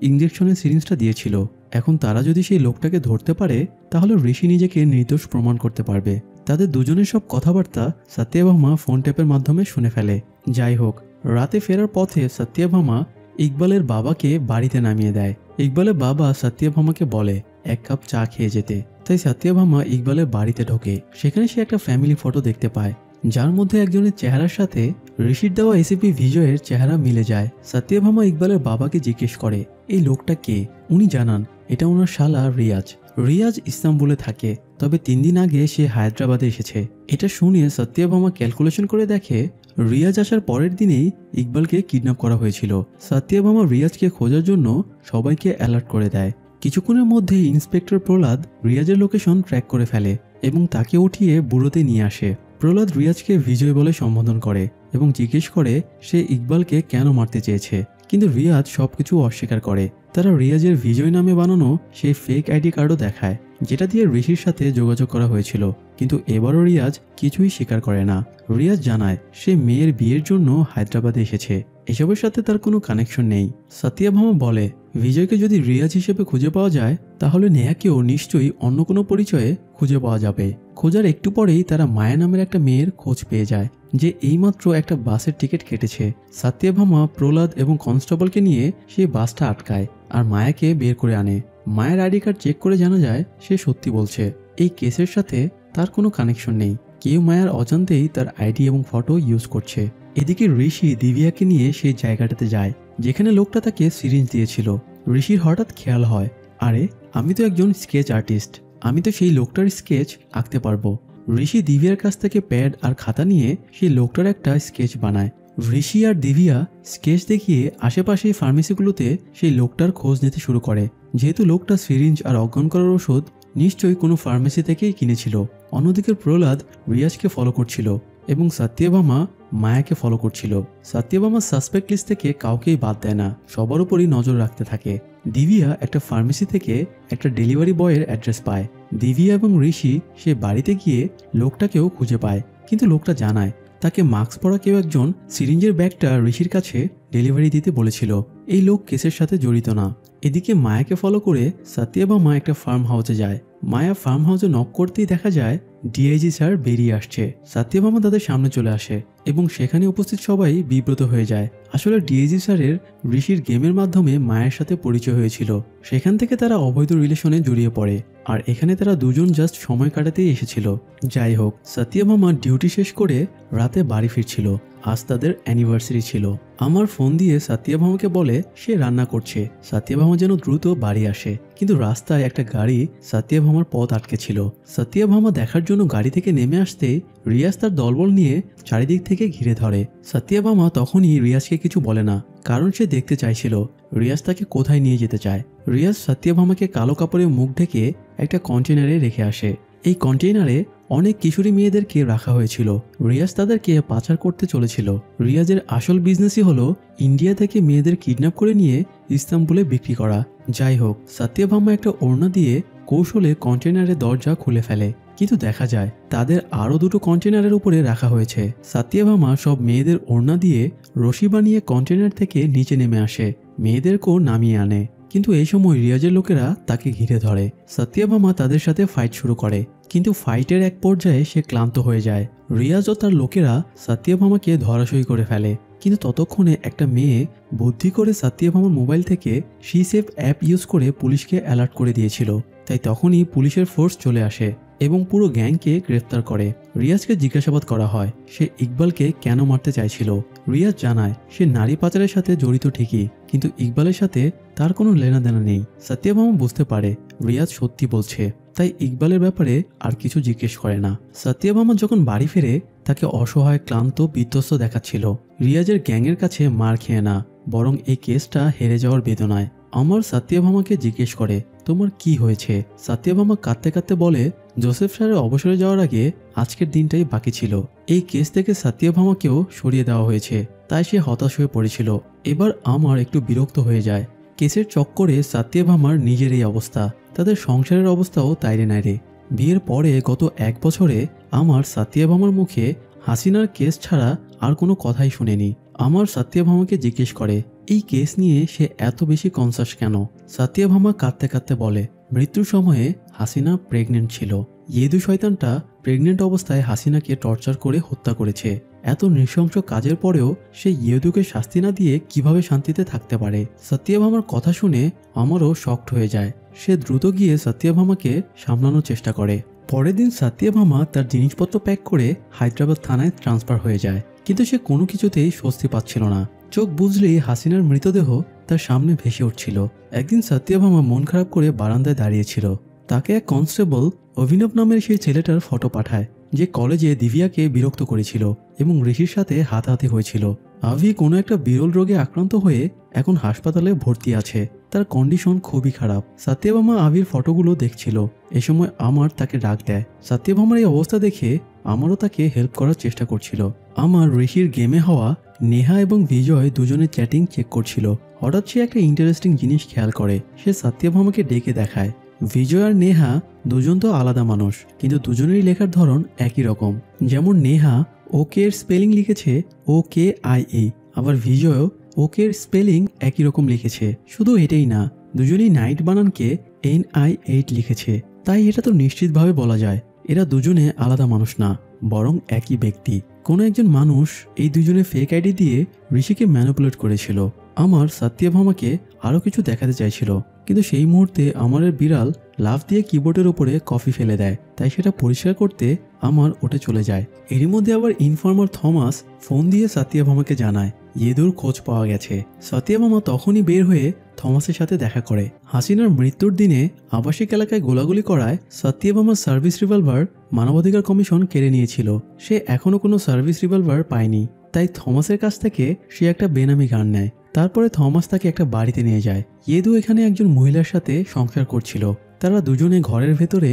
ইঞ্জেকশনের সিরিঞ্জটা দিয়েছিল। এখন তারা যদি সেই লোকটাকে ধরতে পারে তাহলে ঋষি নিজেকে নির্দোষ প্রমাণ করতে পারবে। তাদের দুজনের সব কথাবার্তা সত্যভামা ফোন ট্যাপের মাধ্যমে শুনে ফেলে। যাই হোক, রাতে ফেরার পথে সত্যভামা ইকবালের বাবাকে বাড়িতে নামিয়ে দেয়। ইকবালের বাবা সত্যভামাকে বলে 1 কাপ চা খেয়ে যেতে। তাই সত্যভামা ইকবালের বাড়িতে ঢোকে। সেখানে সে একটা ফ্যামিলি ফটো দেখতে পায়, যার মধ্যে একজনের চেহারার সাথে ঋষির দেওয়া এসিপি বিজয়ের চেহারা মিলে যায়। সত্যভামা ইকবালের বাবাকে জিজ্ঞেস করে এই লোকটা কে। উনি জানান এটা ওনার শালা রিয়াজ। রিয়াজ ইস্তাম্বুলে থাকে, তবে 3 দিন আগে সে হায়দ্রাবাদে এসেছে। এটা শুনে সত্যভামা ক্যালকুলেশন করে দেখে রিয়াজ আসার পরের দিনেই ইকবালকে কিডন্যাপ করা হয়েছিল। সত্যভামা রিয়াজকে খোঁজার জন্য সবাইকে অ্যালার্ট করে দেয়। কিছুক্ষণের মধ্যে ইন্সপেক্টর প্রহ্লাদ রিয়াজের লোকেশন ট্র্যাক করে ফেলে এবং তাকে উঠিয়ে বুড়োতে নিয়ে আসে। প্রহ্লাদ রিয়াজকে বিজয় বলে সম্বোধন করে এবং জিজ্ঞেস করে সে ইকবালকে কেন মারতে চেয়েছে, কিন্তু রিয়াজ সবকিছু অস্বীকার করে। তারা রিয়াজের বিজয় নামে বানানো সেই ফেক আইডি কার্ডও দেখায়, যেটা দিয়ে ঋষির সাথে যোগাযোগ করা হয়েছিল। কিন্তু এবারও রিয়াজ কিছুই স্বীকার করে না। রিয়াজ জানায় সে মেয়ের বিয়ের জন্য হায়দ্রাবাদে এসেছে, এসবের সাথে তার কোনো কানেকশন নেই। সত্যভামা বলে বিজয়কে যদি রিয়াজ হিসেবে খুঁজে পাওয়া যায় তাহলে নেহাকেও নিশ্চয়ই অন্য কোনো পরিচয়ে খুঁজে পাওয়া যাবে। খোঁজার একটু পরেই তারা মায়া নামের একটা মেয়ের খোঁজ পেয়ে যায়, যে এইমাত্র একটা বাসের টিকিট কেটেছে। সত্যভামা প্রহ্লাদ এবং কনস্টেবলকে নিয়ে সেই বাসটা আটকায় আর মায়াকে বের করে আনে। মায়ের আইডি কার্ড চেক করে জানা যায় সে সত্যি বলছে। এই কেসের সাথে তার কোনো কানেকশন নেই, কেউ মায়ার অজান্তেই তার আইডি এবং ফটো ইউজ করছে। এদিকে ঋষি দিব্যাকে নিয়ে সেই জায়গাটাতে যায় যেখানে লোকটা তাকে সিরিঞ্জ দিয়েছিল। ঋষির হঠাৎ খেয়াল হয় আরে আমি তো একজন স্কেচ আর্টিস্ট, আমি তো সেই লোকটার স্কেচ আঁকতে পারবো। ঋষি দিব্যার কাছ থেকে প্যাড আর খাতা নিয়ে সেই লোকটার একটা স্কেচ বানায়। ঋষি আর দিব্যা স্কেচ দেখিয়ে আশেপাশে ফার্মেসিগুলোতে সেই লোকটার খোঁজ নিতে শুরু করে। যেহেতু লোকটা সিরিঞ্জ আর অজ্ঞান করার ওষুধ নিশ্চয়ই কোনো ফার্মেসি থেকেই কিনেছিল। অন্যদিকে প্রহ্লাদ রিয়াজকে ফলো করছিল এবং সত্যভামা মায়াকে ফলো করছিল। সত্যভামা সাসপেক্ট লিস্ট থেকে কাউকেই বাদ দেয় না, সবার উপরই নজর রাখতে থাকে। দিব্যা একটা ফার্মেসি থেকে একটা ডেলিভারি বয়ের অ্যাড্রেস পায়, দিভিয়া এবং ঋষি সে বাড়িতে গিয়ে লোকটাকেও খুঁজে পায়, কিন্তু লোকটা জানায় তাকে মাস্ক পরা কেউ একজন সিরিঞ্জের ব্যাগটা ঋষির কাছে ডেলিভারি দিতে বলেছিল। এই লোক কেসের সাথে জড়িত না। এদিকে মায়াকে ফলো করে সত্যভামা একটা ফার্ম হাউসে যায়। মায়া ফার্ম হাউসে নক করতেই দেখা যায় ডিআইজি স্যার বেরিয়ে আসছে। সত্যভামা তাদের সামনে চলে আসে এবং সেখানে উপস্থিত সবাই বিব্রত হয়ে যায়। আসলে ডিআইজি স্যারের ঋষির গেমের মাধ্যমে মায়ের সাথে পরিচয় হয়েছিল, সেখান থেকে তারা অবৈধ রিলেশনে জড়িয়ে পড়ে, আর এখানে তারা দুজন জাস্ট সময় কাটাতেই এসেছিল। যাই হোক, সত্যভামা ডিউটি শেষ করে রাতে বাড়ি ফিরছিল। আজ তাদের অ্যানিভার্সারি ছিল। আমার ফোন দিয়ে সত্যভামাকে বলে সে রান্না করছে। সত্যভামা যেন দ্রুত বাড়ি আসে, কিন্তু রাস্তায় একটা গাড়ি সত্যভামার পথ আটকে ছিল। সত্যভামা দেখার জন্য গাড়ি থেকে নেমে আসতে রিয়াজ তার দলবল নিয়ে চারিদিক থেকে ঘিরে ধরে। সত্যভামা তখনই রিয়াজকে কিছু বলে না, কারণ সে দেখতে চাইছিল রিয়াজ তাকে কোথায় নিয়ে যেতে চায়। রিয়াজ সত্যভামাকে কালো কাপড়ে মুখ ঢেকে একটা কন্টেনারে রেখে আসে। এই কন্টেইনারে অনেক কিশোরী মেয়েদেরকে রাখা হয়েছিল। রিয়াজ তাদেরকে পাচার করতে চলেছিল। রিয়াজের আসল বিজনেসই হলো ইন্ডিয়া থেকে মেয়েদের কিডন্যাপ করে নিয়ে ইস্তাম্বুলে বিক্রি করা। যাই হোক, সত্যভামা একটা ওড়না দিয়ে কৌশলে কন্টেনারের দরজা খুলে ফেলে, কিন্তু দেখা যায় তাদের আরও দুটো কন্টেনারের উপরে রাখা হয়েছে। সত্যভামা সব মেয়েদের ওড়না দিয়ে রশি বানিয়ে কন্টেনার থেকে নিচে নেমে আসে, মেয়েদেরকেও নামিয়ে আনে। কিন্তু এই সময় রিয়াজের লোকেরা তাকে ঘিরে ধরে। সত্যভামা তাদের সাথে ফাইট শুরু করে, কিন্তু ফাইটের এক পর্যায়ে সে ক্লান্ত হয়ে যায়। রিয়াজ ও তার লোকেরা সত্যভামাকে ধরাশয়ী করে ফেলে, কিন্তু ততক্ষণে একটা মেয়ে বুদ্ধি করে সত্যভামার মোবাইল থেকে সিসেফ অ্যাপ ইউজ করে পুলিশকে অ্যালার্ট করে দিয়েছিল। তাই তখনই পুলিশের ফোর্স চলে আসে এবং পুরো গ্যাংকে গ্রেফতার করে। রিয়াজকে জিজ্ঞাসাবাদ করা হয় সে ইকবালকে কেন মারতে চাইছিল। রিয়াজ জানায় সে নারী পাচারের সাথে জড়িত ঠিকই, কিন্তু ইকবালের সাথে তার কোনো লেনাদেনা নেই। সত্যভামা বুঝতে পারে রিয়াজ সত্যি বলছে, তাই ইকবালের ব্যাপারে আর কিছু জিজ্ঞেস করে না। সত্যভামা যখন বাড়ি ফেরে তাকে অসহায়, ক্লান্ত, বিধ্বস্ত দেখাচ্ছিল। রিয়াজের গ্যাংয়ের কাছে মার খেয়ে না, বরং এই কেসটা হেরে যাওয়ার বেদনায়। আমার সত্যভামাকে জিজ্ঞেস করে তোমার কি হয়েছে। সত্যভামা কাঁদতে কাঁদতে বলে জোসেফ স্যারের অবসরে যাওয়ার আগে আজকের দিনটাই বাকি ছিল। এই কেস থেকে সত্যভামাকেও সরিয়ে দেওয়া হয়েছে, তাই সে হতাশ হয়ে পড়েছিল। এবার আমার একটু বিরক্ত হয়ে যায়। কেসের চক্করে সত্যভামার নিজের এই অবস্থা, তাদের সংসারের অবস্থাও তাইরে নাইরে। বিয়ের পরে গত 1 বছরে আমার সত্যভামার মুখে হাসিনার কেস ছাড়া আর কোনো কথাই শুনেনি। আমার সত্যভামাকে জিজ্ঞেস করে এই কেস নিয়ে সে এত বেশি কনসাস কেন। সত্যভামা কাঁদতে কাঁদতে বলে মৃত্যুর সময়ে হাসিনা প্রেগনেন্ট ছিল। ইয়েদু শয়তানটা প্রেগনেন্ট অবস্থায় হাসিনাকে টর্চার করে হত্যা করেছে। এত নৃশংস কাজের পরেও সে ইয়েদুকে শাস্তি না দিয়ে কিভাবে শান্তিতে থাকতে পারে। সত্যভামার কথা শুনে আমারও শকড হয়ে যায়। সে দ্রুত গিয়ে সত্যভামাকে সামলানোর চেষ্টা করে। পরের দিন সত্যভামা তার জিনিসপত্র প্যাক করে হায়দ্রাবাদ থানায় ট্রান্সফার হয়ে যায়, কিন্তু সে কোনো কিছুতেই স্বস্তি পাচ্ছিল না। চোখ বুঝলেই হাসিনার মৃতদেহ তার সামনে ভেসে উঠছিল। একদিন সত্যভামা মন খারাপ করে বারান্দায় দাঁড়িয়েছিল। তাকে এক কনস্টেবল অভিনব নামের সেই ছেলেটার ফটো পাঠায়, যে কলেজে দিভিয়াকে বিরক্ত করেছিল এবং ঋষির সাথে হাতাহাতি হয়েছিল। আভি কোনো একটা বিরল রোগে আক্রান্ত হয়ে এখন হাসপাতালে ভর্তি আছে। তার কন্ডিশন খুবই খারাপ। সত্যভামা আভির ফটোগুলো দেখছিল। এ সময় আমার তাকে ডাক দেয়। সত্যভামার এই অবস্থা দেখে আমারও তাকে হেল্প করার চেষ্টা করছিল। আমার ঋষির গেমে হওয়া নেহা এবং বিজয় দুজনের চ্যাটিং চেক করছিল। হঠাৎ সে একটা ইন্টারেস্টিং জিনিস খেয়াল করে। সে সত্যভামাকে ডেকে দেখায় বিজয় আর নেহা দুজন তো আলাদা মানুষ, কিন্তু দুজনেরই লেখার ধরন একই রকম। যেমন নেহা ওকে এর স্পেলিং লিখেছে OKIE, আবার বিজয়ও ওকে এর স্পেলিং একই রকম লিখেছে। শুধু এটাই না, দুজনেই নাইট বানানকে NI8 লিখেছে। তাই এটা তো নিশ্চিতভাবে বলা যায় এরা দুজনে আলাদা মানুষ না, বরং একই ব্যক্তি। কোনো একজন মানুষ এই দুজনে ফেক আইডি দিয়ে ঋষিকে ম্যানিপুলেট করেছিল। আমার সত্যভামাকে আরও কিছু দেখাতে চাইছিল, কিন্তু সেই মুহূর্তে আমারের বিড়াল লাফ দিয়ে কিবোর্ডের উপরে কফি ফেলে দেয়। তাই সেটা পরিষ্কার করতে আমার ওঠে চলে যায়। এরই মধ্যে আবার ইনফর্মার থমাস ফোন দিয়ে সত্যভামাকে জানায় ইয়েদুর খোঁজ পাওয়া গেছে। সত্যভামা তখনই বের হয়ে থমাসের সাথে দেখা করে। হাসিনার মৃত্যুর দিনে আবাসিক এলাকায় গোলাগুলি করায় সত্যভামার সার্ভিস রিভলভার মানবাধিকার কমিশন কেড়ে নিয়েছিল। সে এখনো কোনো সার্ভিস রিভলভার পায়নি, তাই থমাসের কাছ থেকে সে একটা বেনামি গান নেয়। তারপরে থমাস তাকে একটা বাড়িতে নিয়ে যায়। ইয়েদু এখানে একজন মহিলার সাথে সংসার করছিল। তারা দুজনে ঘরের ভেতরে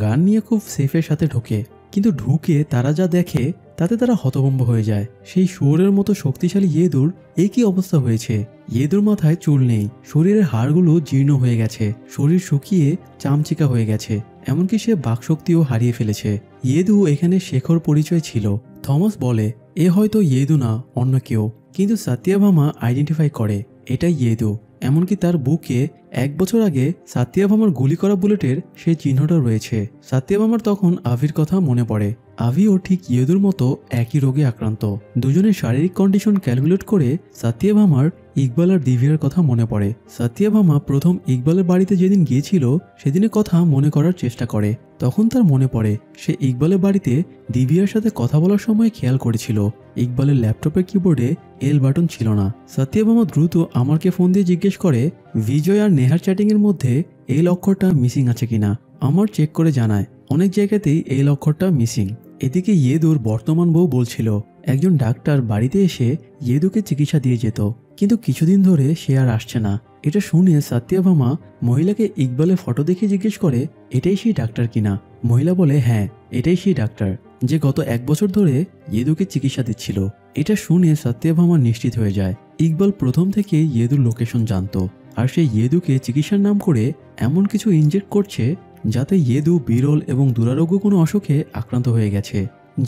গান নিয়ে খুব সেফের সাথে ঢোকে, কিন্তু ঢুকে তারা যা দেখে তাতে তারা হতভম্ব হয়ে যায়। সেই শুয়োরের মতো শক্তিশালী ইয়েদুর এই কি অবস্থা হয়েছে। ইয়েদুর মাথায় চুল নেই, শরীরের হাড়গুলো জীর্ণ হয়ে গেছে, শরীর শুকিয়ে চামচিকা হয়ে গেছে। এমনকি সে বাকশক্তিও হারিয়ে ফেলেছে। ইয়েদু এখানে শেখর পরিচয় ছিল। থমাস বলে এ হয়তো ইয়েদু না, অন্য কেউ, কিন্তু সত্যভামা আইডেন্টিফাই করে এটাই ইয়েদু। এমনকি তার বুকে 1 বছর আগে সত্যভামার গুলি করা বুলেটের সেই চিহ্নটা রয়েছে। সত্যভামার তখন আভির কথা মনে পড়ে। আভিও ঠিক ইয়েদুর মতো একই রোগে আক্রান্ত। দুজনের শারীরিক কন্ডিশন ক্যালকুলেট করে সত্যভামার ইকবাল আর দিভিয়ার কথা মনে পড়ে। সত্যভামা প্রথম ইকবালের বাড়িতে যেদিন গিয়েছিল সেদিনের কথা মনে করার চেষ্টা করে। তখন তার মনে পড়ে সে ইকবালের বাড়িতে দিভিয়ার সাথে কথা বলার সময় খেয়াল করেছিল ইকবালের ল্যাপটপের কিবোর্ডে এল বাটন ছিল না। সত্যভামা দ্রুত আমারকে ফোন দিয়ে জিজ্ঞেস করে বিজয় আর নেহার চ্যাটিংয়ের মধ্যে এই অক্ষরটা মিসিং আছে কিনা। আমার চেক করে জানায় অনেক জায়গাতেই এই অক্ষরটা মিসিং। এদিকে ইয়েদুর বর্তমান বউ বলছিল একজন ডাক্তার বাড়িতে এসে ইয়েদুকে চিকিৎসা দিয়ে যেত, কিন্তু কিছুদিন ধরে সে আর আসছে না। এটা শুনে সত্যভামা মহিলাকে ইকবালের ফটো দেখে জিজ্ঞেস করে এটাই সেই ডাক্তার কিনা। মহিলা বলে হ্যাঁ, এটাই সেই ডাক্তার যে গত 1 বছর ধরে ইয়েদুকে চিকিৎসা দিচ্ছিল। এটা শুনে সত্যভামা নিশ্চিত হয়ে যায় ইকবাল প্রথম থেকে ইয়েদুর লোকেশন জানতো, আর সে ইয়েদুকে চিকিৎসার নাম করে এমন কিছু ইনজেক্ট করছে যাতে ইয়েদু বিরল এবং দুরারোগ্য কোনো অসুখে আক্রান্ত হয়ে গেছে।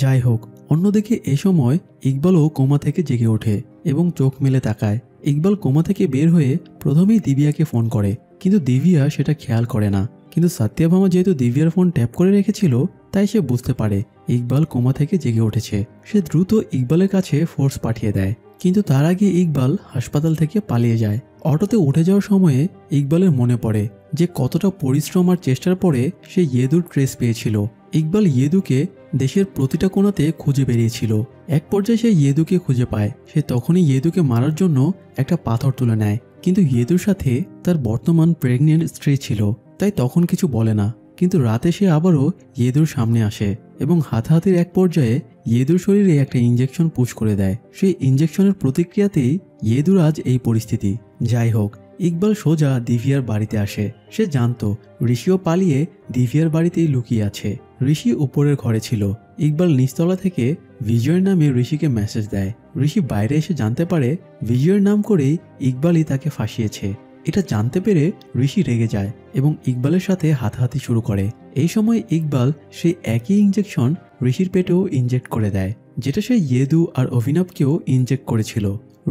যাই হোক, অন্যদিকে এ সময় ইকবালও কোমা থেকে জেগে ওঠে এবং চোখ মেলে তাকায়। ইকবাল কোমা থেকে বের হয়ে প্রথমেই দিবিয়াকে ফোন করে, কিন্তু দিবিয়া সেটা খেয়াল করে না। কিন্তু সত্যভামা যেহেতু দিবিয়ার ফোন ট্যাপ করে রেখেছিল তাই সে বুঝতে পারে ইকবাল কোমা থেকে জেগে উঠেছে। সে দ্রুত ইকবালের কাছে ফোর্স পাঠিয়ে দেয়, কিন্তু তার আগে ইকবাল হাসপাতাল থেকে পালিয়ে যায়। অটোতে উঠে যাওয়ার সময়ে ইকবালের মনে পড়ে যে কতটা পরিশ্রম আর চেষ্টার পরে সে ইয়েদুর ট্রেস পেয়েছিল। ইকবাল ইয়েদুকে দেশের প্রতিটা কোণাতে খুঁজে বেরিয়েছিল। এক পর্যায়ে সে ইয়েদুকে খুঁজে পায়। সে তখনই ইয়েদুকে মারার জন্য একটা পাথর তুলে নেয়, কিন্তু ইয়েদুর সাথে তার বর্তমান প্রেগনেন্ট স্ত্রী ছিল, তাই তখন কিছু বলে না। কিন্তু রাতে সে আবারও ইয়েদুর সামনে আসে এবং হাতাহাতির এক পর্যায়ে ইয়েদুর শরীরে একটা ইঞ্জেকশন পুশ করে দেয়। সেই ইঞ্জেকশনের প্রতিক্রিয়াতেই ইয়েদুর আজ এই পরিস্থিতি। যাই হোক, ইকবাল সোজা দিভিয়ার বাড়িতে আসে। সে জানতো ঋষিও পালিয়ে দিভিয়ার বাড়িতেই লুকিয়ে আছে। ঋষি উপরের ঘরে ছিল। ইকবাল নিচতলা থেকে বিজয়ের নামে ঋষিকে মেসেজ দেয়। ঋষি বাইরে এসে জানতে পারে বিজয়ের নাম করেই ইকবালই তাকে ফাঁসিয়েছে। এটা জানতে পেরে ঋষি রেগে যায় এবং ইকবালের সাথে হাতাহাতি শুরু করে। এই সময় ইকবাল সেই একই ইঞ্জেকশন ঋষির পেটেও ইনজেক্ট করে দেয়, যেটা সে ইয়েদু আর অভিনবকেও ইনজেক্ট করেছিল।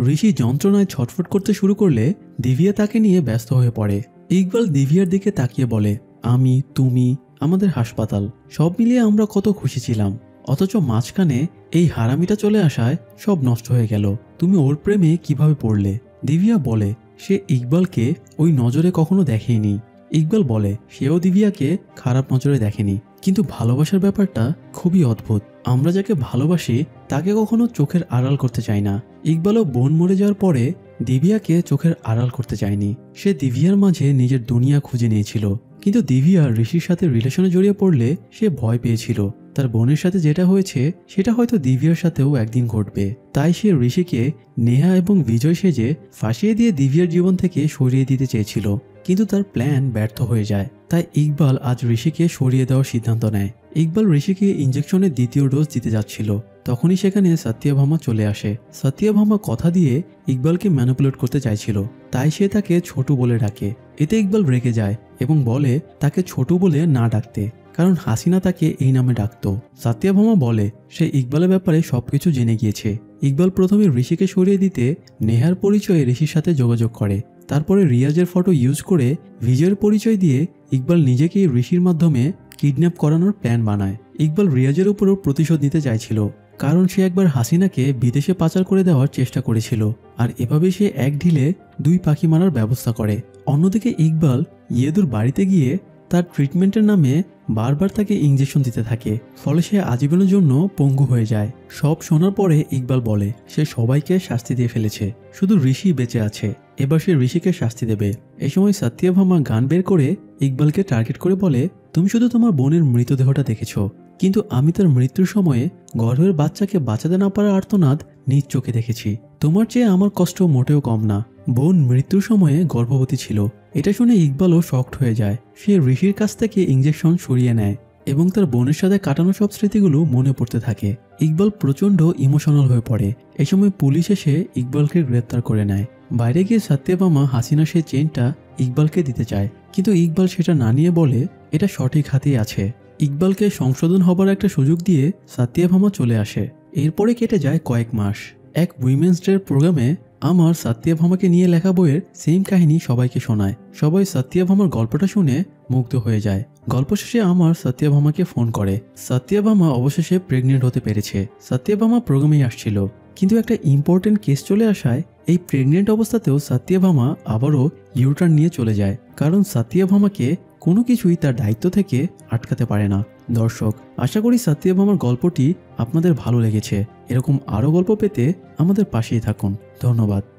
ঋষি যন্ত্রণায় ছটফট করতে শুরু করলে দিভিয়া তাকে নিয়ে ব্যস্ত হয়ে পড়ে। ইকবাল দিভিয়ার দিকে তাকিয়ে বলে আমি, তুমি, আমাদের হাসপাতাল, সব মিলিয়ে আমরা কত খুশি ছিলাম, অথচ মাঝখানে এই হারামিটা চলে আসায় সব নষ্ট হয়ে গেল। তুমি ওর প্রেমে কিভাবে পড়লে? দিভিয়া বলে সে ইকবালকে ওই নজরে কখনো দেখেনি। ইকবাল বলে সেও দিভিয়াকে খারাপ নজরে দেখেনি, কিন্তু ভালোবাসার ব্যাপারটা খুবই অদ্ভুত। আমরা যাকে ভালোবাসি তাকে কখনো চোখের আড়াল করতে চাই না। ইকবালও বোন মরে যাওয়ার পরে দিভিয়াকে চোখের আড়াল করতে চায়নি। সে দিভিয়ার মাঝে নিজের দুনিয়া খুঁজে নিয়েছিল, কিন্তু দিভিয়া ঋষির সাথে রিলেশনে জড়িয়ে পড়লে সে ভয় পেয়েছিল তার বোনের সাথে যেটা হয়েছে সেটা হয়তো দিভিয়ার সাথেও একদিন ঘটবে। তাই সে ঋষিকে নেহা এবং বিজয় সেজে ফাঁসিয়ে দিয়ে দিভিয়ার জীবন থেকে সরিয়ে দিতে চেয়েছিল, কিন্তু তার প্ল্যান ব্যর্থ হয়ে যায়। তাই ইকবাল আজ ঋষিকে সরিয়ে দেওয়ার সিদ্ধান্ত নেয়। ইকবাল ঋষিকে ইঞ্জেকশনের দ্বিতীয় ডোজ দিতে যাচ্ছিল, তখনই সেখানে সত্যভামা চলে আসে। সত্যভামা কথা দিয়ে ইকবালকে ম্যানিপুলেট করতে চাইছিল, তাই সে তাকে ছোটু বলে ডাকে। এতে ইকবাল রেগে যায় এবং বলে তাকে ছোটু বলে না ডাকতে, কারণ হাসিনা তাকে এই নামে ডাকত। সত্যভামা বলে সে ইকবালের ব্যাপারে সবকিছু জেনে গিয়েছে। ইকবাল প্রথমে ঋষিকে সরিয়ে দিতে নেহার পরিচয়ে ঋষির সাথে যোগাযোগ করে। তারপরে রিয়াজের ফটো ইউজ করে বিজয়ের পরিচয় দিয়ে ইকবাল নিজেকেই ঋষির মাধ্যমে কিডন্যাপ করানোর প্ল্যান বানায়। ইকবাল রিয়াজের উপরও প্রতিশোধ নিতে চাইছিল, কারণ সে একবার হাসিনাকে বিদেশে পাচার করে দেওয়ার চেষ্টা করেছিল, আর এভাবে সে এক ঢিলে 2 পাখি মারার ব্যবস্থা করে। অন্যদিকে ইকবাল ইয়েদুর বাড়িতে গিয়ে তার ট্রিটমেন্টের নামে বারবার তাকে ইঞ্জেকশন দিতে থাকে, ফলে সে আজীবনের জন্য পঙ্গু হয়ে যায়। সব শোনার পরে ইকবাল বলে সে সবাইকে শাস্তি দিয়ে ফেলেছে, শুধু ঋষি বেঁচে আছে, এবার সে ঋষিকে শাস্তি দেবে। এই সময় সত্যভামা গান বের করে ইকবালকে টার্গেট করে বলে তুমি শুধু তোমার বোনের মৃতদেহটা দেখেছ, কিন্তু আমি তার মৃত্যুর সময়ে গর্ভের বাচ্চাকে বাঁচাতে না পারার আর্তনাদ নিজ চোখে দেখেছি। তোমার চেয়ে আমার কষ্ট মোটেও কম না। বোন মৃত্যুর সময়ে গর্ভবতী ছিল। এটা শুনে ইকবালও শকড হয়ে যায়। সে ঋষির কাছ থেকে ইঞ্জেকশন সরিয়ে নেয় এবং তার বোনের সাথে কাটানো সব স্মৃতিগুলো মনে পড়তে থাকে। ইকবাল প্রচণ্ড ইমোশনাল হয়ে পড়ে। এই সময় পুলিশ এসে ইকবালকে গ্রেপ্তার করে নেয়। বাইরে গিয়ে সত্যভামা হাসিনা সেই চেনটা ইকবালকে দিতে চায়, কিন্তু ইকবাল সেটা না নিয়ে বলে এটা সঠিক হাতেই আছে। ইকবালকে সংশোধন হবার একটা সুযোগ দিয়ে সাত্যভামা চলে আসে। এরপরে কেটে যায় কয়েক মাস। এক উইমেন্স ডে প্রোগ্রামে আমার সাত্যভামাকে নিয়ে লেখা বইয়ের সেম কাহিনী সবাইকে শোনায়। সবাই সাত্যভামার গল্পটা শুনে মুগ্ধ হয়ে যায়। গল্প শেষে আমার সাত্যভামাকে ফোন করে। সাত্যভামা অবশেষে প্রেগনেন্ট হতে পেরেছে। সাত্যভামা প্রোগ্রামেই আসছিল, কিন্তু একটা ইম্পর্টেন্ট কেস চলে আসায় এই প্রেগনেন্ট অবস্থাতেও সাত্যভামা আবারও ইউটার্ন নিয়ে চলে যায়, কারণ সাত্যভামাকে কোনো কিছুই তার দায়িত্ব থেকে আটকাতে পারে না। দর্শক, আশা করি সাত্যভামার গল্পটি আপনাদের ভালো লেগেছে। এরকম আরও গল্প পেতে আমাদের পাশেই থাকুন। ধন্যবাদ।